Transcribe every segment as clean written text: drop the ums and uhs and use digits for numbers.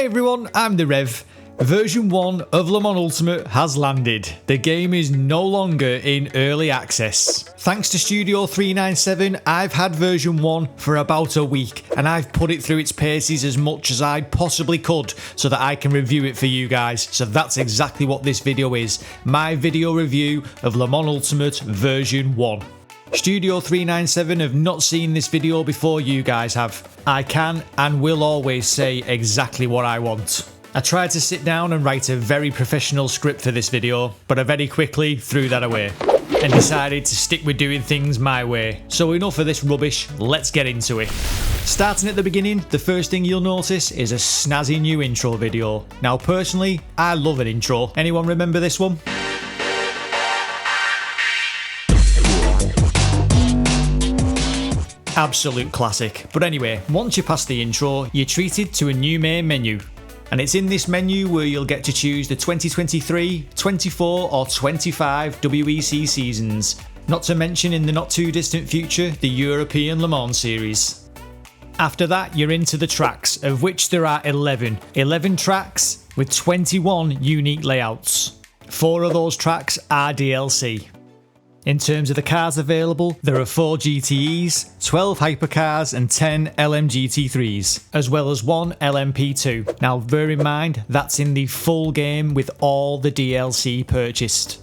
Hey everyone, I'm the Rev. Version 1 of Le Mans Ultimate has landed. The game is no longer in early access. Thanks to Studio 397, I've had version 1 for about a week and I've put it through its paces as much as I possibly could so that I can review it for you guys. So that's exactly what this video is. My video review of Le Mans Ultimate version 1. Studio 397 have not seen this video before you guys have. I can and will always say exactly what I want. I tried to sit down and write a very professional script for this video, but I very quickly threw that away and decided to stick with doing things my way. So enough of this rubbish, let's get into it. Starting at the beginning, the first thing you'll notice is a snazzy new intro video. Now personally, I love an intro. Anyone remember this one? Absolute classic. But anyway, once you pass the intro, you're treated to a new main menu. And it's in this menu where you'll get to choose the 2023, 24 or 25 WEC seasons, not to mention in the not too distant future the European Le Mans series. After that you're into the tracks, of which there are 11 tracks with 21 unique layouts. 4 of those tracks are DLC. In terms of the cars available, there are 4 GTEs, 12 hypercars and 10 LMG GT3s, as well as 1 LMP2. Now bear in mind, that's in the full game with all the DLC purchased.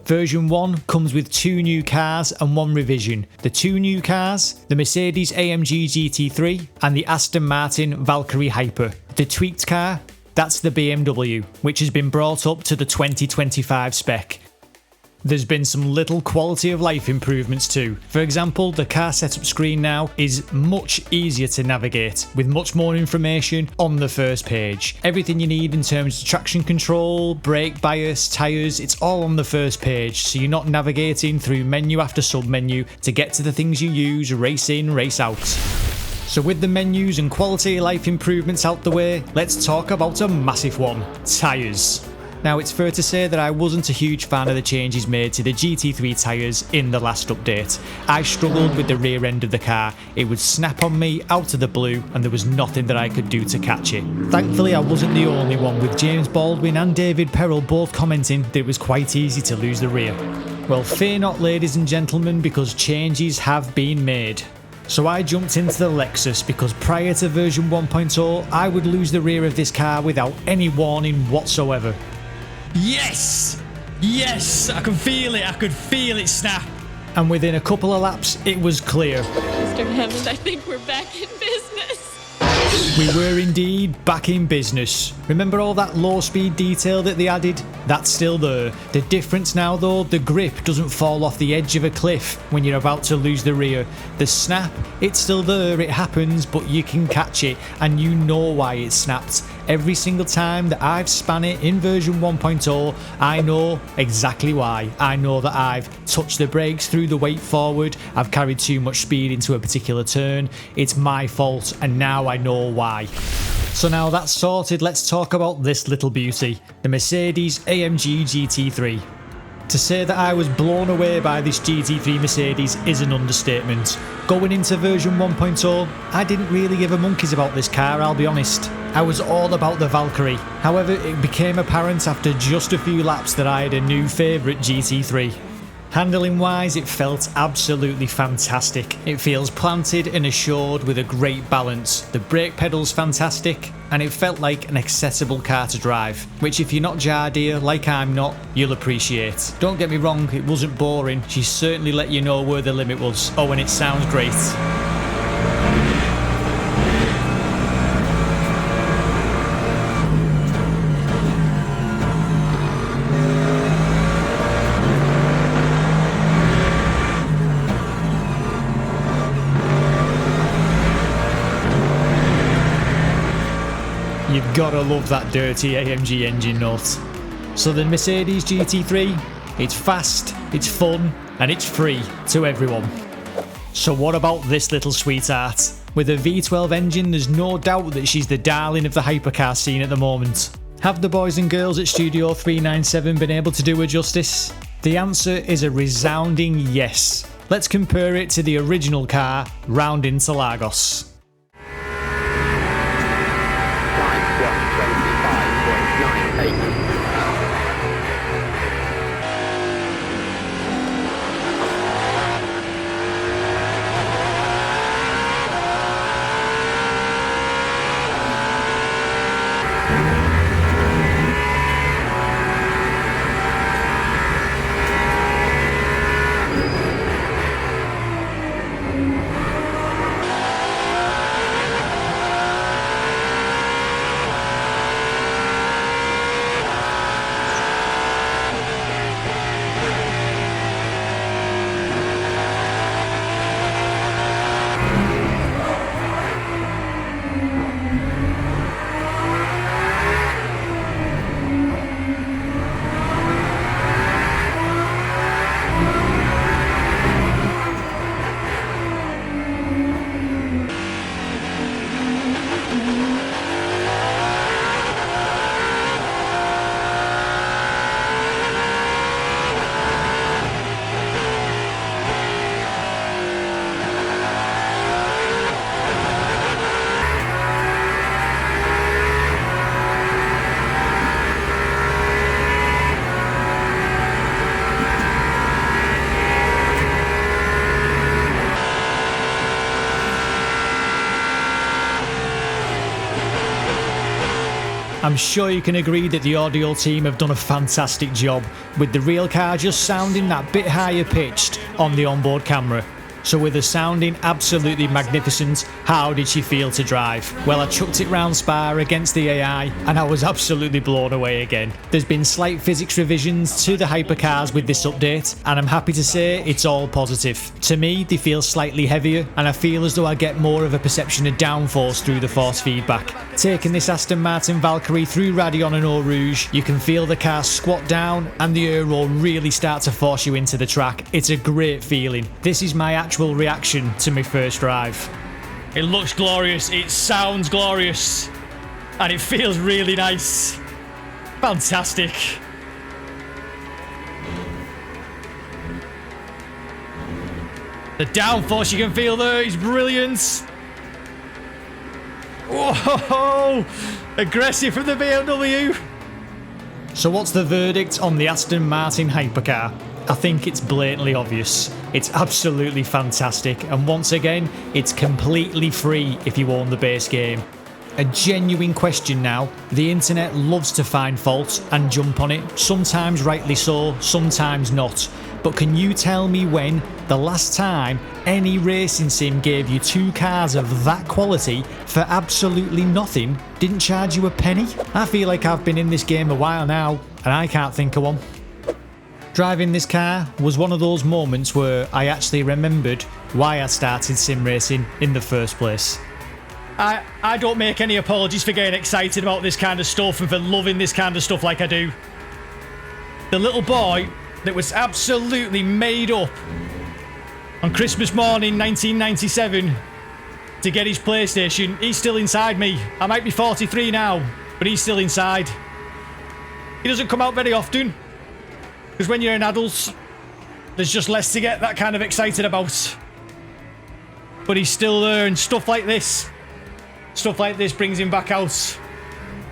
Version 1 comes with 2 new cars and 1 revision. The 2 new cars, the Mercedes AMG GT3 and the Aston Martin Valkyrie Hyper. The tweaked car, that's the BMW, which has been brought up to the 2025 spec. There's been some little quality of life improvements too. For example, the car setup screen now is much easier to navigate, with much more information on the first page. Everything you need in terms of traction control, brake bias, tyres, it's all on the first page, so you're not navigating through menu after sub-menu to get to the things you use race in, race out. So with the menus and quality of life improvements out the way, let's talk about a massive one: tyres. Now it's fair to say that I wasn't a huge fan of the changes made to the GT3 tyres in the last update. I struggled with the rear end of the car. It would snap on me out of the blue and there was nothing that I could do to catch it. Thankfully I wasn't the only one, with James Baldwin and David Perrell both commenting that it was quite easy to lose the rear. Well, fear not ladies and gentlemen, because changes have been made. So I jumped into the Lexus because prior to version 1.0 I would lose the rear of this car without any warning whatsoever. Yes! Yes! I could feel it snap. And within a couple of laps, it was clear. Mr. Hammond, I think we're back in business. We were indeed back in business. Remember all that low speed detail that they added? That's still there. The difference now though, the grip doesn't fall off the edge of a cliff when you're about to lose the rear. The snap, it's still there, it happens, but you can catch it and you know why it snapped. Every single time that I've span it in version 1.0, I know exactly why. I know that I've touched the brakes through the weight forward, I've carried too much speed into a particular turn, it's my fault, and now I know why. So now that's sorted, let's talk about this little beauty, the Mercedes AMG GT3. To say that I was blown away by this GT3 Mercedes is an understatement. Going into version 1.0, I didn't really give a monkeys about this car, I'll be honest. I was all about the Valkyrie. However, it became apparent after just a few laps that I had a new favourite GT3. Handling wise, it felt absolutely fantastic. It feels planted and assured with a great balance. The brake pedal's fantastic, and it felt like an accessible car to drive, which if you're not Jardier, like I'm not, you'll appreciate. Don't get me wrong, it wasn't boring. She certainly let you know where the limit was. Oh, and it sounds great. You've gotta love that dirty AMG engine note. So the Mercedes GT3, it's fast, it's fun, and it's free to everyone. So what about this little sweetheart? With a V12 engine, there's no doubt that she's the darling of the hypercar scene at the moment. Have the boys and girls at Studio 397 been able to do her justice? The answer is a resounding yes. Let's compare it to the original car, round into Lagos. brake. I'm sure you can agree that the audio team have done a fantastic job, with the real car just sounding that bit higher pitched on the onboard camera. So with her sounding absolutely magnificent, how did she feel to drive? Well, I chucked it round Spa against the AI and I was absolutely blown away again. There's been slight physics revisions to the hypercars with this update, and I'm happy to say it's all positive. To me, they feel slightly heavier, and I feel as though I get more of a perception of downforce through the force feedback. Taking this Aston Martin Valkyrie through Raidillon and Eau Rouge, you can feel the car squat down and the aero really start to force you into the track. It's a great feeling. This is my actual reaction to my first drive. It looks glorious, it sounds glorious, and it feels really nice. Fantastic. The downforce you can feel there is brilliant. Whoa! Aggressive from the BMW. So what's the verdict on the Aston Martin hypercar? I think it's blatantly obvious. It's absolutely fantastic, and once again, it's completely free if you own the base game. A genuine question now. The internet loves to find fault and jump on it, sometimes rightly so, sometimes not. But can you tell me when the last time any racing sim gave you two cars of that quality for absolutely nothing, didn't charge you a penny? I feel like I've been in this game a while now, and I can't think of one. Driving this car was one of those moments where I actually remembered why I started sim racing in the first place. I don't make any apologies for getting excited about this kind of stuff and for loving this kind of stuff like I do. The little boy that was absolutely made up on Christmas morning 1997 to get his PlayStation, he's still inside me. I might be 43 now, but he's still inside. He doesn't come out very often, because when you're an adult, there's just less to get that kind of excited about. But he's still there, and stuff like this brings him back out.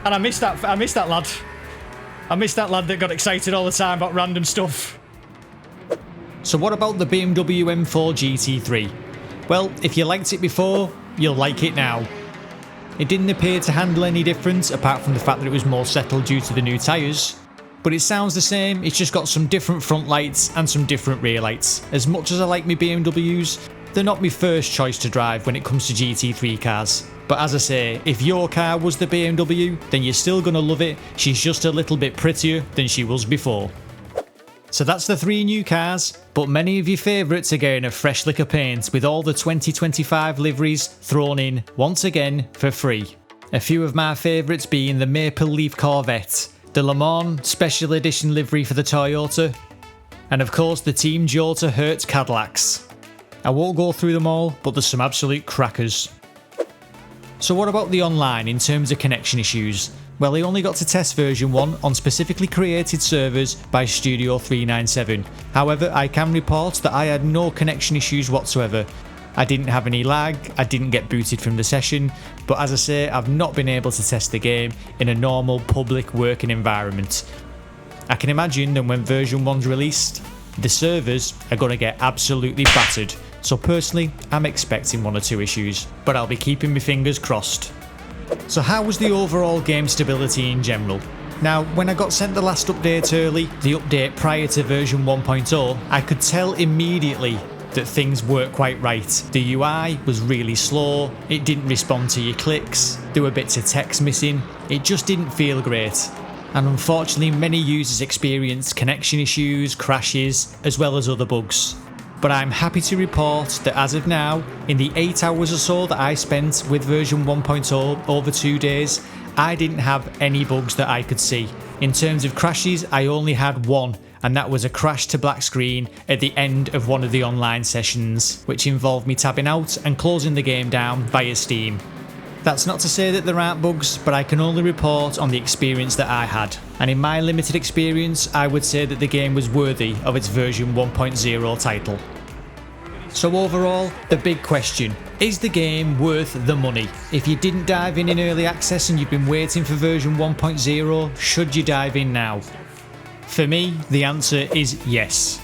And I miss that lad. I miss that lad that got excited all the time about random stuff. So what about the BMW M4 GT3? Well, if you liked it before, you'll like it now. It didn't appear to handle any different, apart from the fact that it was more settled due to the new tyres. But it sounds the same, it's just got some different front lights and some different rear lights. As much as I like my BMWs, they're not my first choice to drive when it comes to GT3 cars. But as I say, if your car was the BMW, then you're still going to love it. She's just a little bit prettier than she was before. So that's the three new cars, but many of your favourites are getting a fresh lick of paint with all the 2025 liveries thrown in once again for free. A few of my favourites being the Maple Leaf Corvette, the Le Mans Special Edition livery for the Toyota, and of course the Team Jota Hertz Cadillacs. I won't go through them all, but there's some absolute crackers. So what about the online in terms of connection issues? Well, I only got to test version 1 on specifically created servers by Studio 397. However, I can report that I had no connection issues whatsoever. I didn't have any lag, I didn't get booted from the session, but as I say, I've not been able to test the game in a normal public working environment. I can imagine that when version 1's released, the servers are going to get absolutely battered, so personally I'm expecting 1 or 2 issues, but I'll be keeping my fingers crossed. So how was the overall game stability in general? Now, when I got sent the last update early, the update prior to version 1.0, I could tell immediately that things weren't quite right. The UI was really slow, it didn't respond to your clicks, there were bits of text missing, it just didn't feel great. And unfortunately many users experienced connection issues, crashes, as well as other bugs. But I'm happy to report that as of now, in the 8 hours or so that I spent with version 1.0 over 2 days, I didn't have any bugs that I could see. In terms of crashes, I only had one, and that was a crash to black screen at the end of one of the online sessions, which involved me tabbing out and closing the game down via Steam. That's not to say that there aren't bugs, but I can only report on the experience that I had. And in my limited experience, I would say that the game was worthy of its version 1.0 title. So overall, the big question, is the game worth the money? If you didn't dive in early access and you've been waiting for version 1.0, should you dive in now? For me, the answer is yes.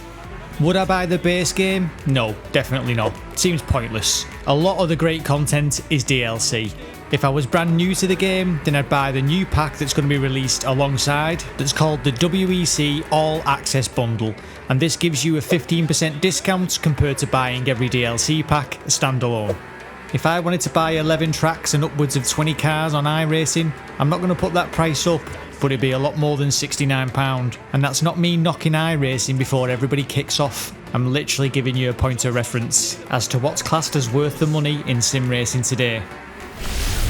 Would I buy the base game? No, definitely not. Seems pointless. A lot of the great content is DLC. If I was brand new to the game, then I'd buy the new pack that's going to be released alongside, that's called the WEC All Access Bundle, and this gives you a 15% discount compared to buying every DLC pack standalone. If I wanted to buy 11 tracks and upwards of 20 cars on iRacing, I'm not going to put that price up, but it'd be a lot more than £69, and that's not me knocking iRacing before everybody kicks off. I'm literally giving you a point of reference as to what's classed as worth the money in sim racing today.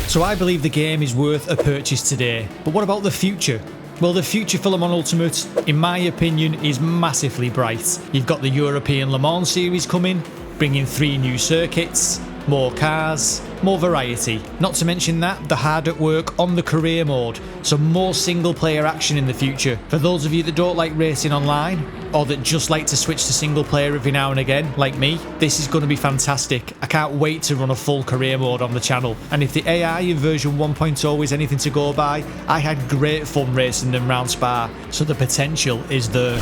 So I believe the game is worth a purchase today, but what about the future? Well, the future for Le Mans Ultimate, in my opinion, is massively bright. You've got the European Le Mans series coming, bringing 3 new circuits, more cars, more variety. Not to mention that, they're hard at work on the career mode, so more single player action in the future. For those of you that don't like racing online, or that just like to switch to single player every now and again, like me, this is going to be fantastic. I can't wait to run a full career mode on the channel. And if the AI in version 1.0 is anything to go by, I had great fun racing them round Spa, so the potential is there.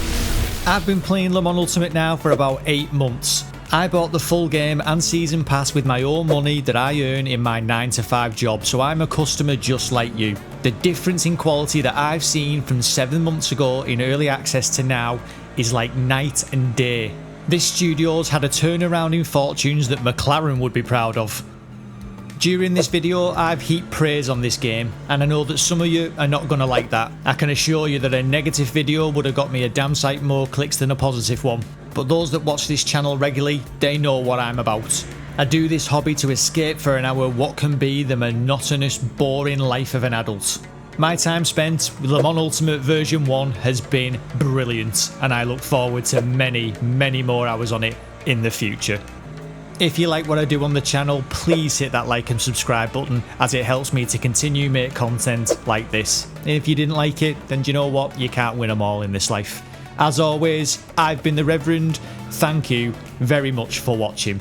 I've been playing Le Mans Ultimate now for about 8 months. I bought the full game and season pass with my own money that I earn in my 9-to-5 job, so I'm a customer just like you. The difference in quality that I've seen from 7 months ago in early access to now is like night and day. This studio's had a turnaround in fortunes that McLaren would be proud of. During this video, I've heaped praise on this game, and I know that some of you are not going to like that. I can assure you that a negative video would have got me a damn sight more clicks than a positive one. But those that watch this channel regularly, they know what I'm about. I do this hobby to escape for an hour what can be the monotonous, boring life of an adult. My time spent with Le Mans Ultimate version 1 has been brilliant, and I look forward to many, many more hours on it in the future. If you like what I do on the channel, please hit that like and subscribe button, as it helps me to continue make content like this. And if you didn't like it, then do you know what? You can't win them all in this life. As always, I've been the Reverend. Thank you very much for watching.